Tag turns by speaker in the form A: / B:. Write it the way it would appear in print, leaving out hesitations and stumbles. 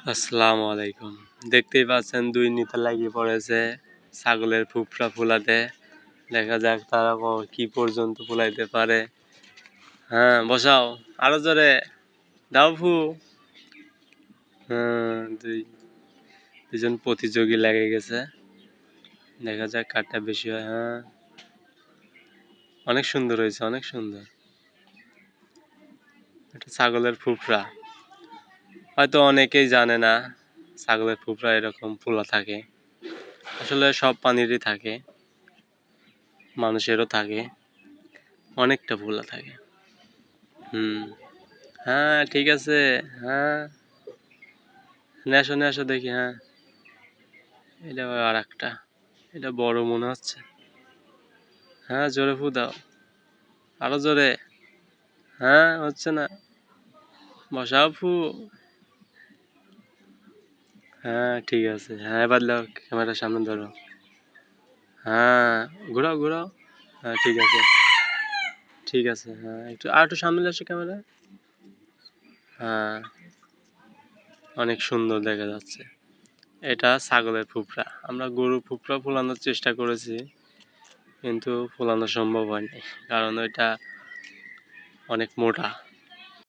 A: আসসালামু আলাইকুম। দেখতেই পাচ্ছেন দুই নেতা লাগিয়ে পড়েছে ছাগলের ফুফরা ফুলাতে। দেখা যাক তারা কি পর্যন্ত ফুলাইতে পারে। হ্যাঁ, বসাও আরো জোরে দাও ফু। হ্যাঁ, দুজন প্রতিযোগী লেগে গেছে। দেখা যাক কারটা বেশি হয়। হ্যাঁ, অনেক সুন্দর হয়েছে, অনেক সুন্দর। এটা ছাগলের ফুফরা। হয়তো অনেকেই জানে না ছাগলের ফুফরা এরকম ফুলা থাকে। আসলে সব পানিরই থাকে, মানুষেরও থাকে, অনেকটা ফুলা থাকে। হ্যাঁ, ঠিক আছে। হ্যাঁ, নেশো দেখি। হ্যাঁ, এটা আর একটা, এটা বড় মনে হচ্ছে। হ্যাঁ, জোরে ফু দাও, আরো জোরে। হ্যাঁ, হচ্ছে না, বসাও ফু। হ্যাঁ, ঠিক আছে। হ্যাঁ, এবার দাও, ক্যামেরার সামনে ধরো। হ্যাঁ, ঘোরাও ঘোরাও। হ্যাঁ, ঠিক আছে, ঠিক আছে। হ্যাঁ, একটু সামনে আসো ক্যামেরা। হ্যাঁ, অনেক সুন্দর দেখা যাচ্ছে। এটা ছাগলের ফুফরা। আমরা গরুর ফুফরা ফোলানোর চেষ্টা করেছি, কিন্তু ফোলানো সম্ভব হয়নি, কারণ ওইটা অনেক মোটা।